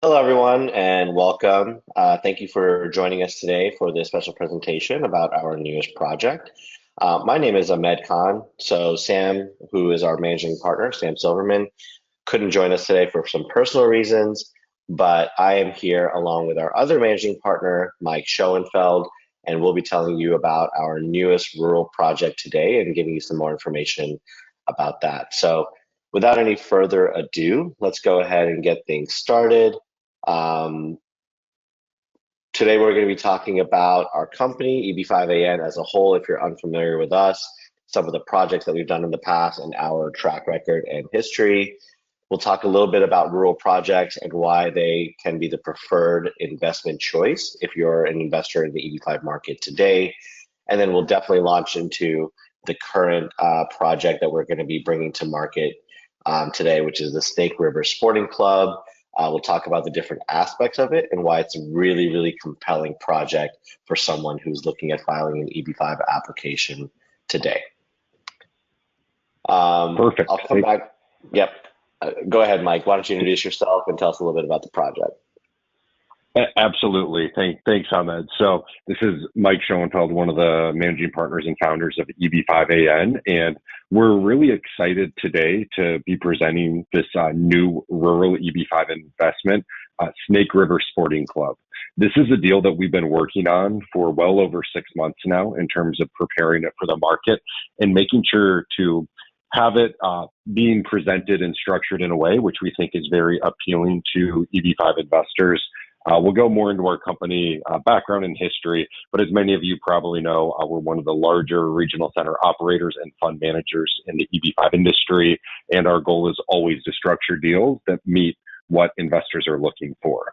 Hello, everyone, and welcome. Thank you for joining us today for this special presentation about our newest project. My name is Ahmed Khan. So Sam, who is our managing partner, Sam Silverman, couldn't join us today for some personal reasons, but I am here along with our other managing partner, Mike Schoenfeld, and we'll be telling you about our newest rural project today and giving you some more information about that. So without any further ado, let's go ahead and get things started. Um, Today, we're going to be talking about our company, EB-5AN, as a whole. If you're unfamiliar with us, some of the projects that we've done in the past and our track record and history. We'll talk a little bit about rural projects and why they can be the preferred investment choice if you're an investor in the EB-5 market today. And then we'll definitely launch into the current project that we're going to be bringing to market today, which is the Snake River Sporting Club. We'll talk about the different aspects of it and why it's a really, really compelling project for someone who's looking at filing an EB-5 application today. Perfect. I'll come back. Yep. Go ahead, Mike. Why don't you introduce yourself and tell us a little bit about the project? Absolutely. Thanks, Ahmed. So this is Mike Schoenfeld, one of the managing partners and founders of EB-5AN, and we're really excited today to be presenting this new rural EB-5 investment, Snake River Sporting Club. This is a deal that we've been working on for well over 6 months now in terms of preparing it for the market and making sure to have it being presented and structured in a way which we think is very appealing to EB-5 investors. We'll go more into our company background and history, but as many of you probably know, we're one of the larger regional center operators and fund managers in the EB-5 industry, and our goal is always to structure deals that meet what investors are looking for.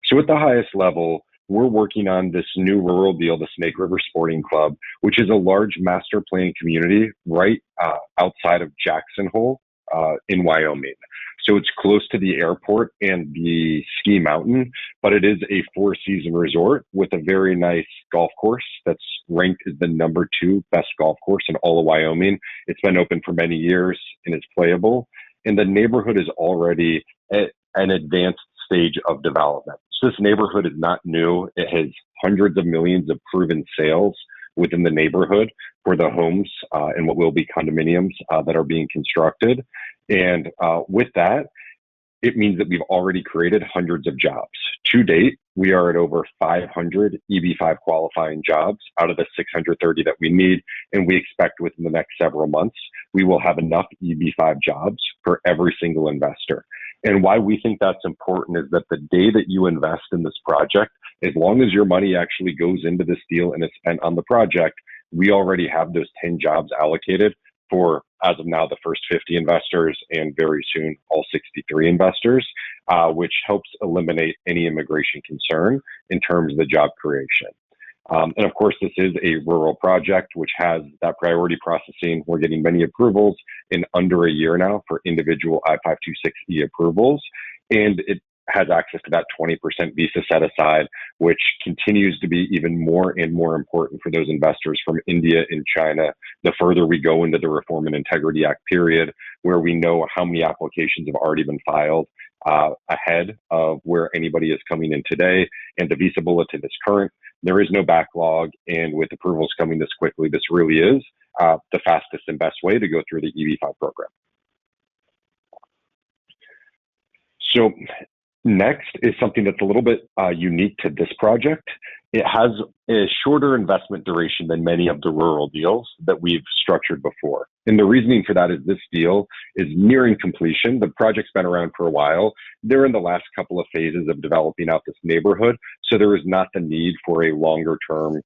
So at the highest level, we're working on this new rural deal, the Snake River Sporting Club, which is a large master plan community right outside of Jackson Hole in Wyoming. So it's close to the airport and the ski mountain, but it is a four-season resort with a very nice golf course that's ranked as the number 2 best golf course in all of Wyoming. It's been open for many years and it's playable. And the neighborhood is already at an advanced stage of development. So this neighborhood is not new. It has hundreds of millions of proven sales within the neighborhood for the homes and what will be condominiums that are being constructed. And with that, it means that we've already created hundreds of jobs. To date, we are at over 500 EB-5 qualifying jobs out of the 630 that we need. And we expect within the next several months, we will have enough EB-5 jobs for every single investor. And why we think that's important is that the day that you invest in this project, as long as your money actually goes into this deal and is spent on the project, we already have those 10 jobs allocated for, as of now, the first 50 investors and very soon all 63 investors, which helps eliminate any immigration concern in terms of the job creation. And of course, this is a rural project, which has that priority processing. We're getting many approvals in under a year now for individual I-526E approvals. And it has access to that 20% visa set aside, which continues to be even more and more important for those investors from India and China. The further we go into the Reform and Integrity Act period, where we know how many applications have already been filed ahead of where anybody is coming in today, and the visa bulletin is current. There is no backlog, and with approvals coming this quickly, this really is the fastest and best way to go through the EB-5 program. So next is something that's a little bit unique to this project. It has a shorter investment duration than many of the rural deals that we've structured before. And the reasoning for that is this deal is nearing completion. The project's been around for a while. They're in the last couple of phases of developing out this neighborhood. So there is not the need for a longer term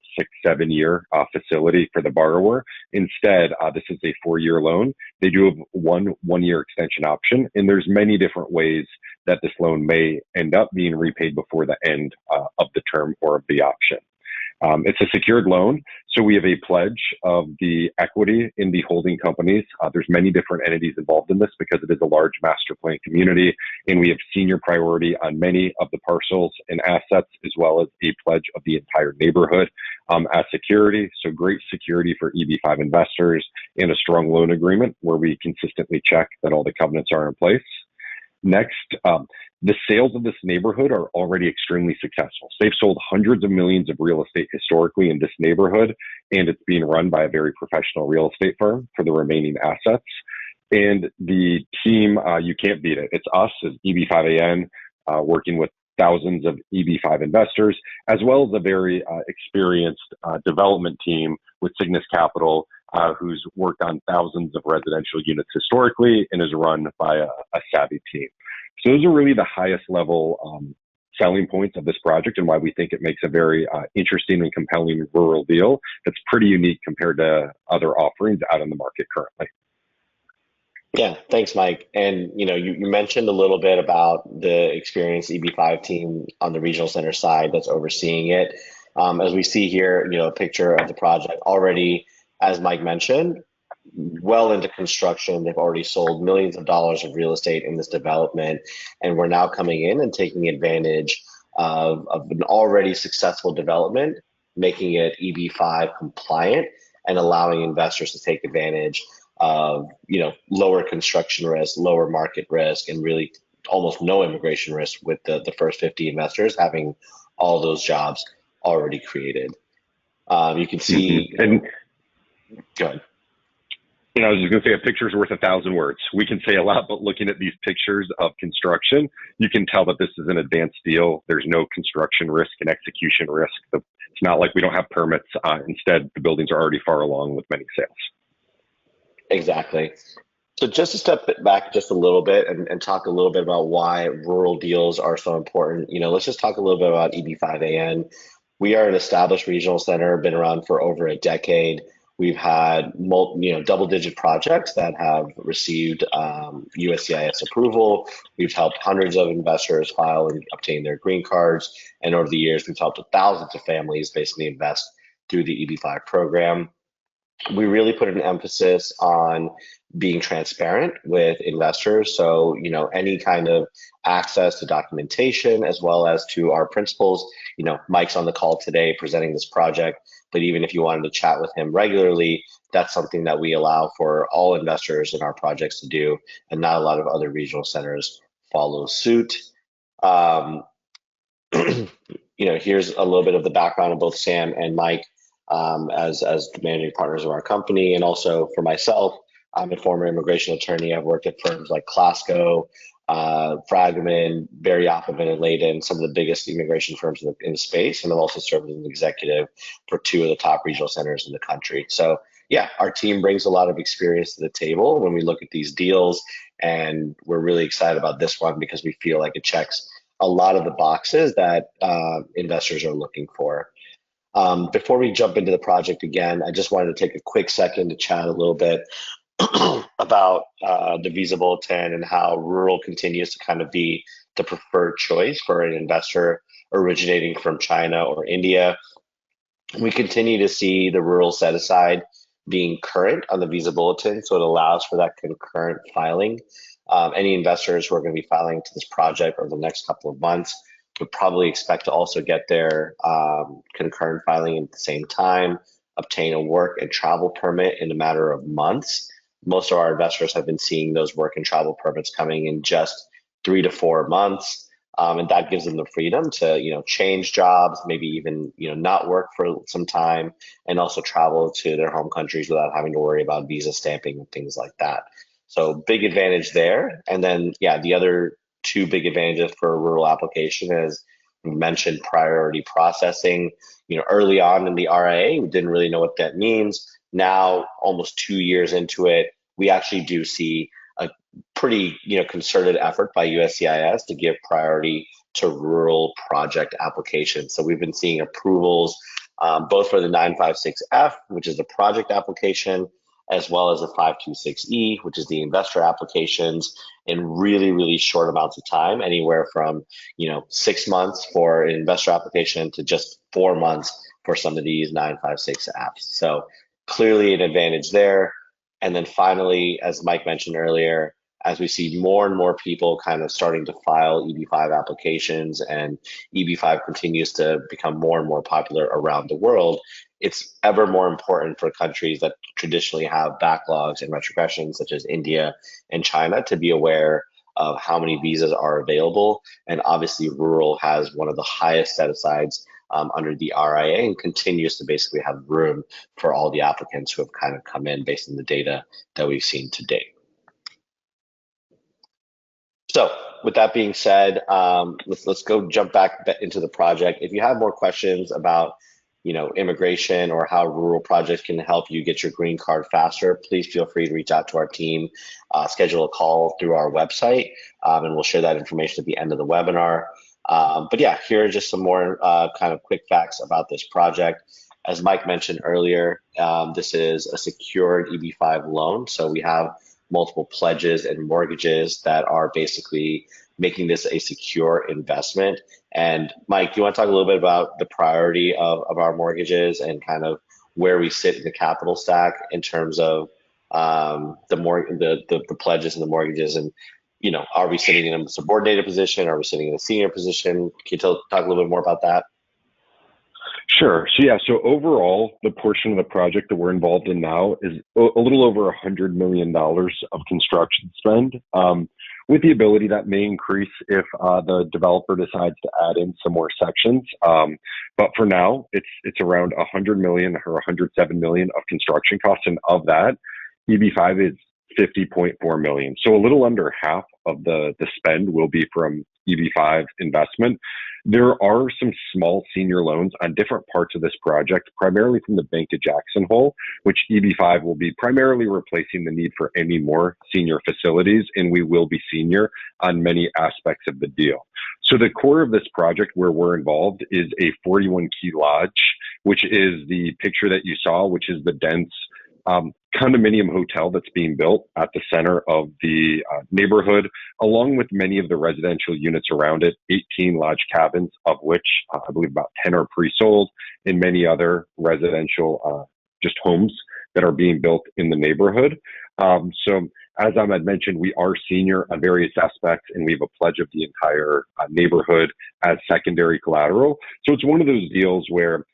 6-7 year facility for the borrower. Instead, this is a 4-year loan. They do have one-year extension option. And there's many different ways that this loan may end up being repaid before the end of the term or of the option. It's a secured loan, so we have a pledge of the equity in the holding companies. There's many different entities involved in this because it is a large master plan community, and we have senior priority on many of the parcels and assets, as well as a pledge of the entire neighborhood as security. So great security for EB-5 investors and a strong loan agreement where we consistently check that all the covenants are in place. Next, the sales of this neighborhood are already extremely successful. They've sold hundreds of millions of real estate historically in this neighborhood, and it's being run by a very professional real estate firm for the remaining assets. And the team, you can't beat it. It's us as EB-5AN, working with thousands of EB-5 investors, as well as a very experienced development team with Cygnus Capital, who's worked on thousands of residential units historically and is run by a savvy team. So those are really the highest level selling points of this project, and why we think it makes a very interesting and compelling rural deal that's pretty unique compared to other offerings out in the market currently. Yeah, thanks, Mike. And you mentioned a little bit about the experienced EB-5 team on the regional center side that's overseeing it. As we see here, a picture of the project already, as Mike mentioned, well into construction. They've already sold millions of dollars of real estate in this development, and we're now coming in and taking advantage of an already successful development, making it EB-5 compliant and allowing investors to take advantage of lower construction risk, lower market risk, and really almost no immigration risk with the first 50 investors having all those jobs already created. You can see. And go ahead. I was just going to say, a picture's worth 1,000 words. We can say a lot, but looking at these pictures of construction, you can tell that this is an advanced deal. There's no construction risk and execution risk. It's not like we don't have permits. Instead, the buildings are already far along with many sales. Exactly. So just to step back just a little bit and talk a little bit about why rural deals are so important. Let's just talk a little bit about EB-5AN. We are an established regional center, been around for over a decade. We've had double-digit projects that have received USCIS approval. We've helped hundreds of investors file and obtain their green cards, and over the years, we've helped thousands of families basically invest through the EB-5 program. We really put an emphasis on being transparent with investors. So, any kind of access to documentation as well as to our principals. Mike's on the call today presenting this project, but even if you wanted to chat with him regularly, that's something that we allow for all investors in our projects to do, and not a lot of other regional centers follow suit. Here's a little bit of the background of both Sam and Mike. As the managing partners of our company, and also for myself, I'm a former immigration attorney. I've worked at firms like Clasco, Fragman, Barry Opperman, and Layden, some of the biggest immigration firms in the space, and I've also served as an executive for two of the top regional centers in the country. So yeah, our team brings a lot of experience to the table when we look at these deals, and we're really excited about this one because we feel like it checks a lot of the boxes that investors are looking for. Before we jump into the project again, I just wanted to take a quick second to chat a little bit about the Visa Bulletin and how rural continues to kind of be the preferred choice for an investor originating from China or India. We continue to see the rural set aside being current on the Visa Bulletin, so it allows for that concurrent filing. Any investors who are going to be filing to this project over the next couple of months would probably expect to also get their concurrent filing at the same time, obtain a work and travel permit in a matter of months. Most of our investors have been seeing those work and travel permits coming in just 3 to 4 months. And that gives them the freedom to, change jobs, maybe even, not work for some time, and also travel to their home countries without having to worry about visa stamping and things like that. So big advantage there. And then, the other two big advantages for a rural application is, we mentioned priority processing. Early on in the RIA, we didn't really know what that means. Now, almost 2 years into it, we actually do see a pretty, concerted effort by USCIS to give priority to rural project applications. So we've been seeing approvals both for the 956F, which is the project application, as well as the 526E, which is the investor applications, in really, really short amounts of time, anywhere from 6 months for an investor application to just 4 months for some of these 956Fs. So clearly an advantage there. And then finally, as Mike mentioned earlier, as we see more and more people kind of starting to file EB-5 applications, and EB-5 continues to become more and more popular around the world, it's ever more important for countries that traditionally have backlogs and retrogressions, such as India and China, to be aware of how many visas are available. And obviously, rural has one of the highest set asides under the RIA and continues to basically have room for all the applicants who have kind of come in based on the data that we've seen to date. So with that being said, let's go jump back into the project. If you have more questions about immigration or how rural projects can help you get your green card faster, please feel free to reach out to our team, schedule a call through our website, and we'll share that information at the end of the webinar. But yeah, here are just some more kind of quick facts about this project. As Mike mentioned earlier, this is a secured EB-5 loan. So we have multiple pledges and mortgages that are basically making this a secure investment. And Mike, do you want to talk a little bit about the priority of our mortgages and kind of where we sit in the capital stack in terms of the pledges and the mortgages, and are we sitting in a subordinated position? Are we sitting in a senior position? Can you talk a little bit more about that? Sure. So overall, the portion of the project that we're involved in now is a little over $100 million of construction spend, with the ability that may increase if the developer decides to add in some more sections. But for now, it's around $100 million or $107 million of construction costs, and of that, EB-5 is $50.4 million. So a little under half of the spend will be from EB-5 investment. There are some small senior loans on different parts of this project, primarily from the Bank of Jackson Hole, which EB-5 will be primarily replacing the need for any more senior facilities, and we will be senior on many aspects of the deal. So the core of this project where we're involved is a 41-key lodge, which is the picture that you saw, which is the dense condominium hotel that's being built at the center of the neighborhood, along with many of the residential units around it, 18 lodge cabins, of which I believe about 10 are pre-sold, and many other residential just homes that are being built in the neighborhood. So as Ahmed mentioned, we are senior on various aspects, and we have a pledge of the entire neighborhood as secondary collateral. So it's one of those deals where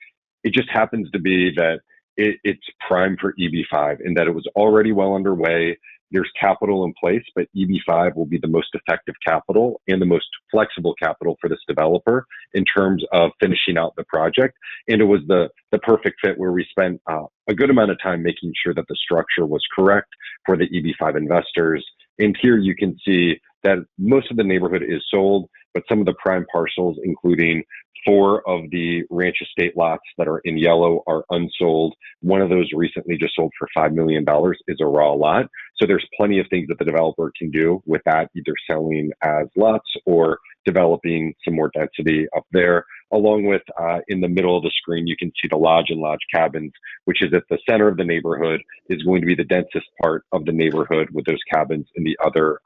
it just happens to be that it's prime for EB-5 in that it was already well underway. There's capital in place, but EB-5 will be the most effective capital and the most flexible capital for this developer in terms of finishing out the project. And it was the perfect fit where we spent a good amount of time making sure that the structure was correct for the EB-5 investors. And here you can see that most of the neighborhood is sold, but some of the prime parcels, including 4 of the ranch estate lots that are in yellow, are unsold. One of those recently just sold for $5 million is a raw lot. So there's plenty of things that the developer can do with that, either selling as lots or developing some more density up there. Along with in the middle of the screen, you can see the lodge and lodge cabins, which is at the center of the neighborhood, is going to be the densest part of the neighborhood with those cabins and the other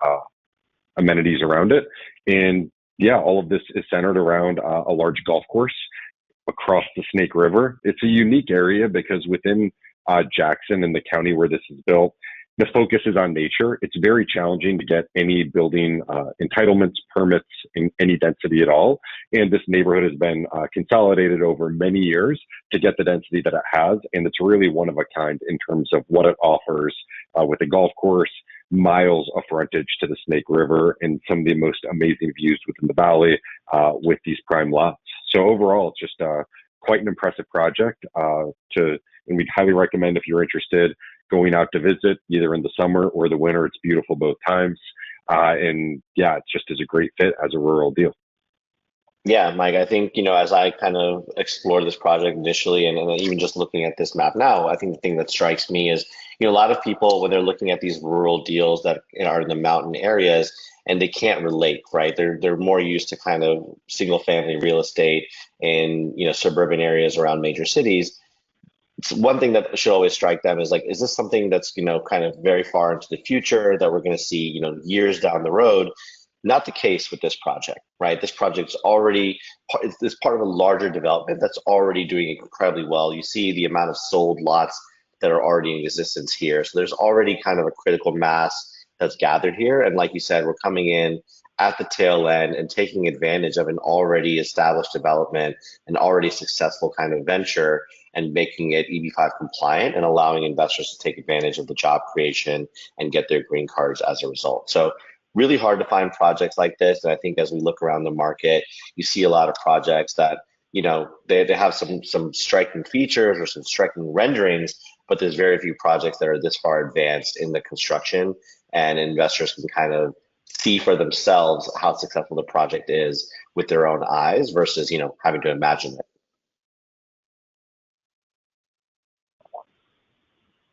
amenities around it. And yeah, all of this is centered around a large golf course across the Snake River. It's a unique area because within Jackson and the county where this is built, the focus is on nature. It's very challenging to get any building entitlements, permits, in any density at all. And this neighborhood has been consolidated over many years to get the density that it has. And it's really one of a kind in terms of what it offers with a golf course, miles of frontage to the Snake River, and some of the most amazing views within the valley with these prime lots. So overall, it's just quite an impressive project and we'd highly recommend, if you're interested, going out to visit either in the summer or the winter. It's beautiful both times. And yeah, it's just as a great fit as a rural deal. Yeah, Mike, I think, as I kind of explored this project initially, and even just looking at this map now, I think the thing that strikes me is, a lot of people, when they're looking at these rural deals that are in the mountain areas, and they can't relate, right? They're more used to kind of single family real estate in, suburban areas around major cities. It's one thing that should always strike them is like, is this something that's, kind of very far into the future that we're going to see, years down the road? Not the case with this project, right? This project's already, it's part of a larger development that's already doing incredibly well. You see the amount of sold lots that are already in existence here. So there's already kind of a critical mass that's gathered here. And like you said, we're coming in at the tail end and taking advantage of an already established development, an already successful kind of venture, and making it EB-5 compliant and allowing investors to take advantage of the job creation and get their green cards as a result. So really hard to find projects like this. And I think as we look around the market, you see a lot of projects that, they have some striking features or some striking renderings, but there's very few projects that are this far advanced in the construction, and investors can kind of see for themselves how successful the project is with their own eyes versus, having to imagine it.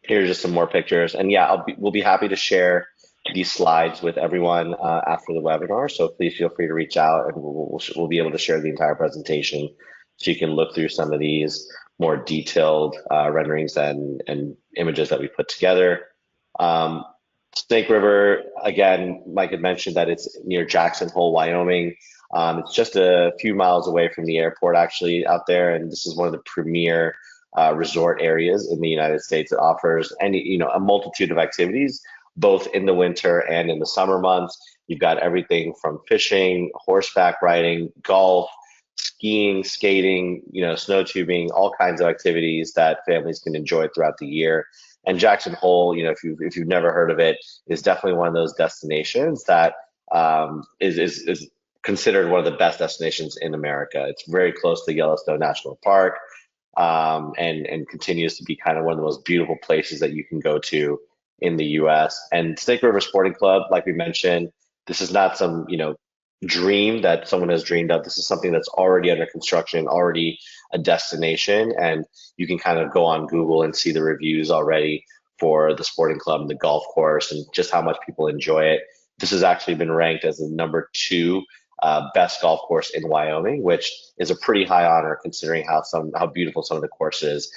Here's just some more pictures. And yeah, we'll be happy to share these slides with everyone after the webinar. So please feel free to reach out, and we'll be able to share the entire presentation so you can look through some of these more detailed renderings and images that we put together. Snake River, again, Mike had mentioned that it's near Jackson Hole, Wyoming. It's just a few miles away from the airport, actually, out there, and this is one of the premier resort areas in the United States. It offers a multitude of activities, both in the winter and in the summer months. You've got everything from fishing, horseback riding, golf, skiing, skating, snow tubing, all kinds of activities that families can enjoy throughout the year. And Jackson Hole, if you've never heard of it, is definitely one of those destinations that is considered one of the best destinations in America. It's very close to Yellowstone National Park, and continues to be kind of one of the most beautiful places that you can go to in the U.S. And Snake River Sporting Club, like we mentioned, this is not some dream that someone has dreamed of. This is something that's already under construction, already a destination, and you can kind of go on Google and see the reviews already for the sporting club and the golf course and just how much people enjoy it. This has actually been ranked as the #2 best golf course in Wyoming, which is a pretty high honor considering how beautiful some of the courses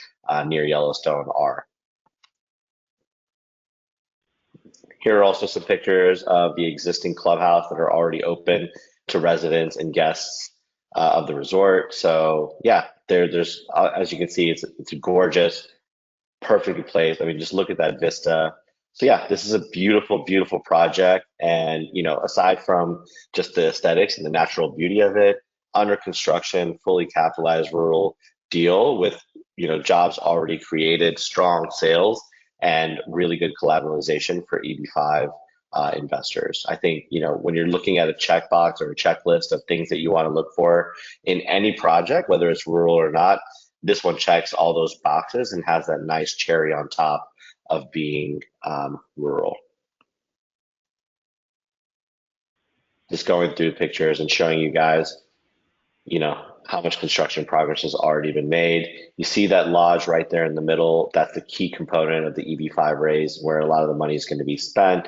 near Yellowstone are. Here are also some pictures of the existing clubhouse that are already open to residents and guests of the resort. So yeah, there's as you can see, it's a gorgeous, perfectly placed. I mean, just look at that vista. So yeah, this is a beautiful, beautiful project. And aside from just the aesthetics and the natural beauty of it, under construction, fully capitalized rural deal with jobs already created, strong sales, and really good collateralization for EB-5 investors. I think when you're looking at a checkbox or a checklist of things that you want to look for in any project, whether it's rural or not, this one checks all those boxes and has that nice cherry on top of being rural. Just going through pictures and showing you guys, how much construction progress has already been made. You see that lodge right there in the middle. That's the key component of the EB-5 raise, where a lot of the money is going to be spent.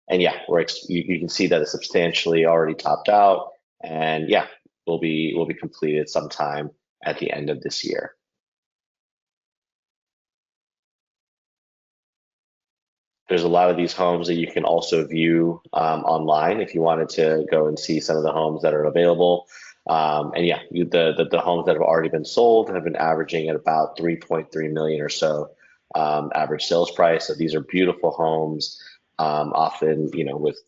And yeah, you can see that it's substantially already topped out. And yeah, will be completed sometime at the end of this year. There's a lot of these homes that you can also view online if you wanted to go and see some of the homes that are available. And yeah, the homes that have already been sold have been averaging at about 3.3 million or so average sales price. So these are beautiful homes, often with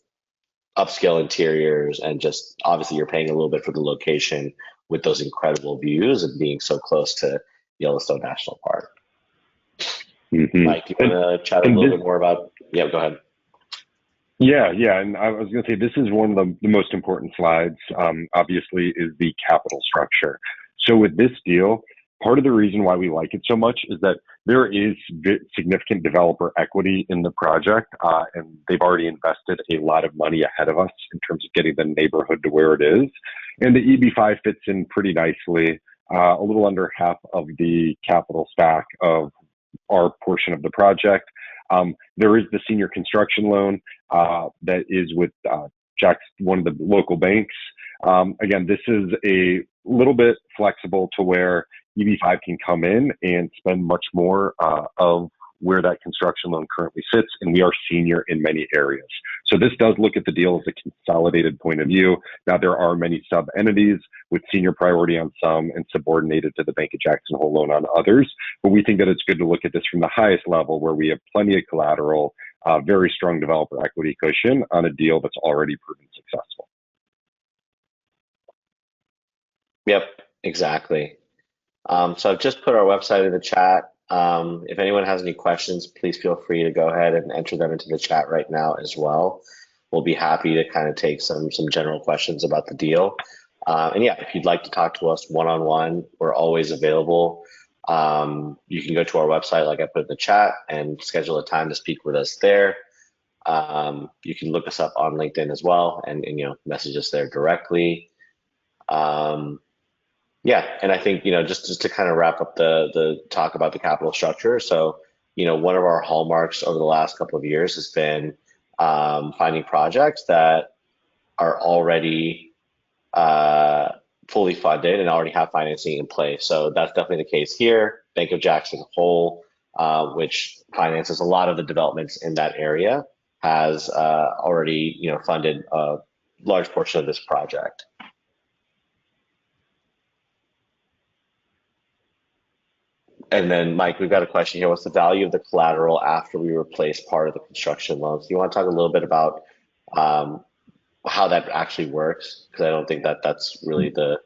upscale interiors, and just obviously you're paying a little bit for the location with those incredible views and being so close to Yellowstone National Park. Mm-hmm. Mike, do you want to chat a little bit more about? Yeah, go ahead. Yeah, and I was going to say this is one of the most important slides. Obviously, is the capital structure. So with this deal, part of the reason why we like it so much is that there is significant developer equity in the project, and they've already invested a lot of money ahead of us in terms of getting the neighborhood to where it is. And the EB-5 fits in pretty nicely, a little under half of the capital stack of our portion of the project. There is the senior construction loan that is with one of the local banks. Again, this is a little bit flexible to where EB-5 can come in and spend much more of where that construction loan currently sits, and we are senior in many areas. So this does look at the deal as a consolidated point of view. Now, there are many sub-entities with senior priority on some and subordinated to the Bank of Jackson Hole loan on others, but we think that it's good to look at this from the highest level where we have plenty of collateral, very strong developer equity cushion on a deal that's already proven successful. Yep, exactly. So I've just put our website in the chat. If anyone has any questions, please feel free to go ahead and enter them into the chat right now as well. we'll be happy to kind of take some general questions about the deal. And yeah, if you'd like to talk to us one-on-one, we're always available. You can go to our website, like I put in the chat, and schedule a time to speak with us there. You can look us up on LinkedIn as well, and message us there directly. Yeah, and I think just to kind of wrap up the talk about the capital structure. So one of our hallmarks over the last couple of years has been finding projects that are already fully funded and already have financing in place. So that's definitely the case here. Bank of Jackson Hole, which finances a lot of the developments in that area, has already funded a large portion of this project. And then, Mike, we've got a question here. What's the value of the collateral after we replace part of the construction loans? Do you want to talk a little bit about how that actually works? Because I don't think that's really the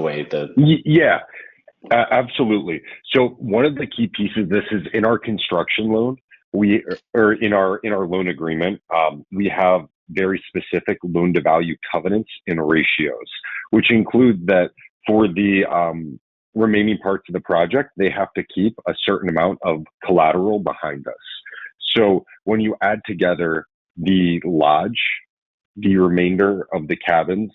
way the Yeah, absolutely. So one of the key pieces, this is in our construction loan, or in our loan agreement, we have very specific loan to value covenants and ratios, which include that for the remaining parts of the project, they have to keep a certain amount of collateral behind us. So when you add together the lodge, the remainder of the cabins,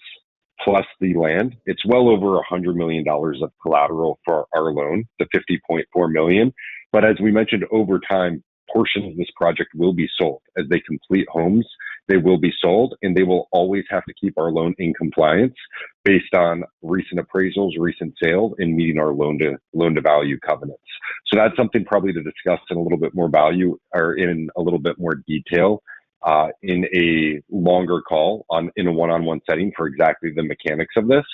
plus the land, it's well over $100 million of collateral for our loan, the $50.4 million. But as we mentioned, over time, portions of this project will be sold. As they complete homes, they will be sold, and they will always have to keep our loan in compliance based on recent appraisals, recent sales, and meeting our loan to value covenants. So that's something probably to discuss in a little bit more value, or in a little bit more detail, in a longer call in a one-on-one setting for exactly the mechanics of this.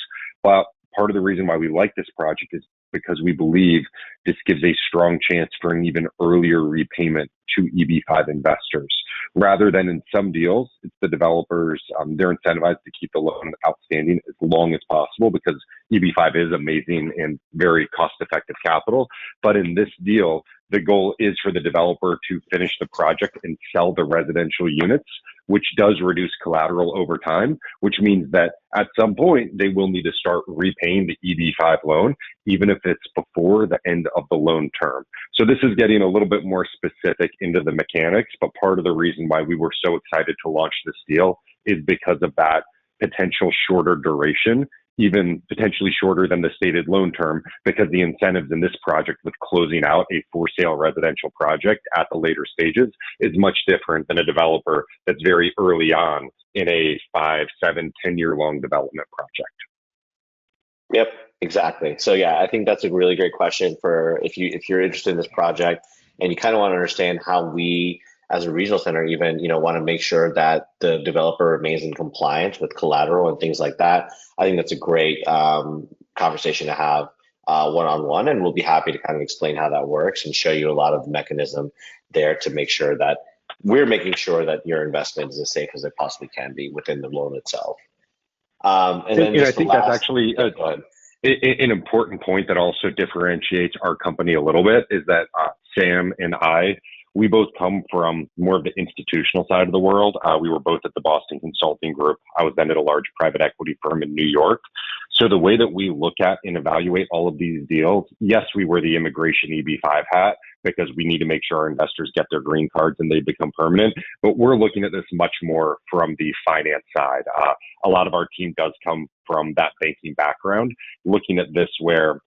But part of the reason why we like this project is because we believe this gives a strong chance for an even earlier repayment to EB-5 investors. Rather than in some deals, it's the developers, they're incentivized to keep the loan outstanding as long as possible because EB-5 is amazing and very cost-effective capital. But in this deal, the goal is for the developer to finish the project and sell the residential units, which does reduce collateral over time, which means that at some point they will need to start repaying the EB-5 loan, even if it's before the end of the loan term. So this is getting a little bit more specific into the mechanics, but part of the reason why we were so excited to launch this deal is because of that potential shorter duration, even potentially shorter than the stated loan term, because the incentives in this project with closing out a for sale residential project at the later stages is much different than a developer that's very early on in a 5, 7, 10-year long development project. Yep, exactly. So yeah, I think that's a really great question for if you're interested in this project and you kind of want to understand how we as a regional center even want to make sure that the developer remains in compliance with collateral and things like that. I think that's a great conversation to have one-on-one, and we'll be happy to kind of explain how that works and show you a lot of the mechanism there to make sure that we're making sure that your investment is as safe as it possibly can be within the loan itself. And then I think that's actually an important point that also differentiates our company a little bit is that Sam and we both come from more of the institutional side of the world. We were both at the Boston Consulting Group. I was then at a large private equity firm in New York. So the way that we look at and evaluate all of these deals, yes, we wear the immigration EB-5 hat because we need to make sure our investors get their green cards and they become permanent. But we're looking at this much more from the finance side. A lot of our team does come from that banking background, looking at this where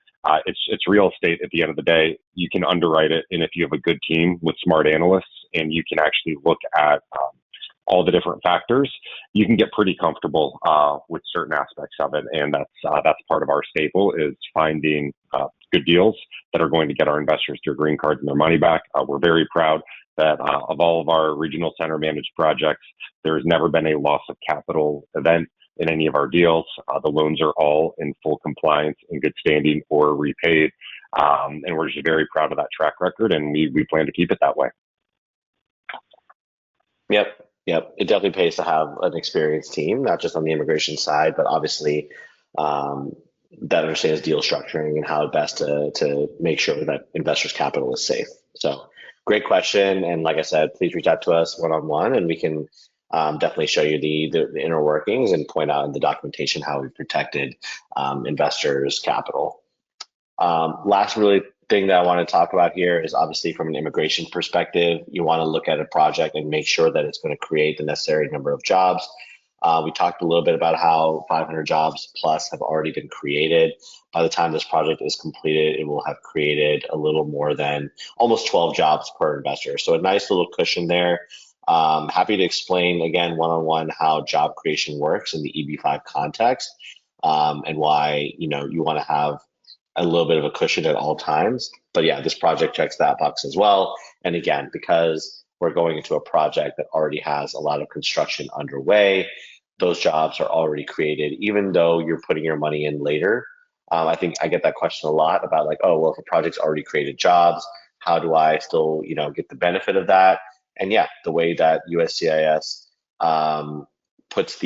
it's real estate at the end of the day. You can underwrite it, and if you have a good team with smart analysts and you can actually look at all the different factors, you can get pretty comfortable with certain aspects of it. And that's part of our staple is finding good deals that are going to get our investors their green cards and their money back. We're very proud that of all of our regional center managed projects, there has never been a loss of capital event in any of our deals. The loans are all in full compliance, in good standing, or repaid. And we're just very proud of that track record, and we plan to keep it that way. Yep. It definitely pays to have an experienced team, not just on the immigration side, but obviously that understands deal structuring and how best to make sure that investors' capital is safe. So great question. And like I said, please reach out to us one-on-one and we can definitely show you the inner workings and point out in the documentation how we've protected investors' capital. Last really thing that I want to talk about here is obviously from an immigration perspective, you want to look at a project and make sure that it's going to create the necessary number of jobs. We talked a little bit about how 500 jobs plus have already been created. By the time this project is completed, it will have created a little more than almost 12 jobs per investor. So a nice little cushion there. Happy to explain again one-on-one how job creation works in the EB-5 context, and why you want to have a little bit of a cushion at all times. But yeah, this project checks that box as well. And again, because we're going into a project that already has a lot of construction underway, those jobs are already created, even though you're putting your money in later. I think I get that question a lot about like, oh, well, if a project's already created jobs, how do I still, get the benefit of that? And yeah, the way that USCIS puts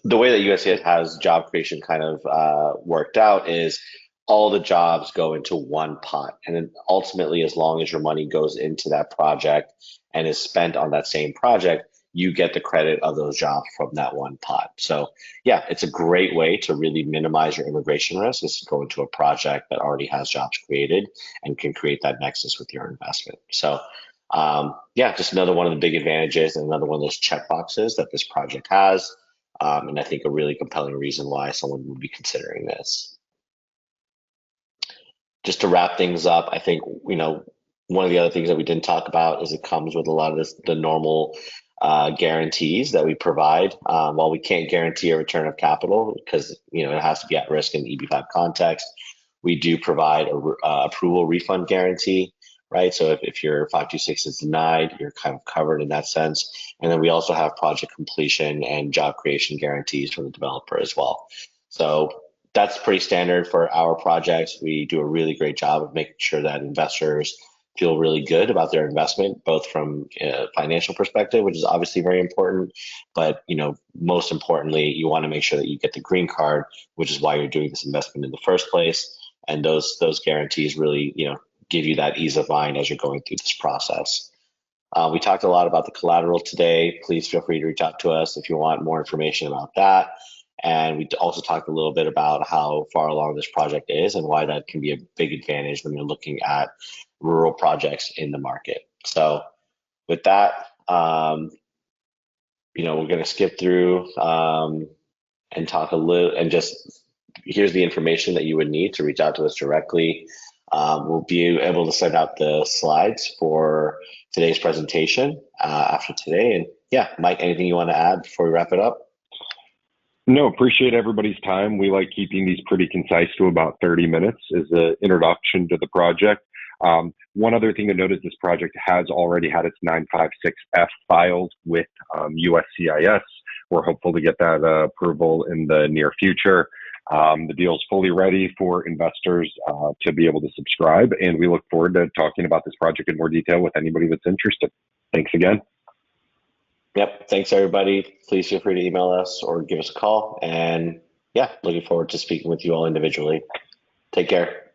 the way that USCIS has job creation kind of worked out is all the jobs go into one pot. And then ultimately, as long as your money goes into that project and is spent on that same project, you get the credit of those jobs from that one pot. So yeah, it's a great way to really minimize your immigration risk is to go into a project that already has jobs created and can create that nexus with your investment. So yeah, just another one of the big advantages and another one of those check boxes that this project has. And I think a really compelling reason why someone would be considering this. Just to wrap things up, I think, one of the other things that we didn't talk about is it comes with a lot of the normal guarantees that we provide. While we can't guarantee a return of capital because, it has to be at risk in the EB-5 context, we do provide a approval refund guarantee, right? So if your 526 is denied, you're kind of covered in that sense. And then we also have project completion and job creation guarantees from the developer as well. So that's pretty standard for our projects. We do a really great job of making sure that investors feel really good about their investment, both from a financial perspective, which is obviously very important, but most importantly, you want to make sure that you get the green card, which is why you're doing this investment in the first place. And those guarantees really, give you that ease of mind as you're going through this process. We talked a lot about the collateral today. Please feel free to reach out to us if you want more information about that. And we also talked a little bit about how far along this project is and why that can be a big advantage when you're looking at rural projects in the market. So with that, we're going to skip through and talk a little, and just here's the information that you would need to reach out to us directly. We'll be able to send out the slides for today's presentation after today. And yeah, Mike, anything you want to add before we wrap it up? No, appreciate everybody's time. We like keeping these pretty concise to about 30 minutes as an introduction to the project. One other thing to note is this project has already had its 956F filed with USCIS. We're hopeful to get that approval in the near future. The deal is fully ready for investors to be able to subscribe, and we look forward to talking about this project in more detail with anybody that's interested. Thanks again. Yep. Thanks, everybody. Please feel free to email us or give us a call. And yeah, looking forward to speaking with you all individually. Take care.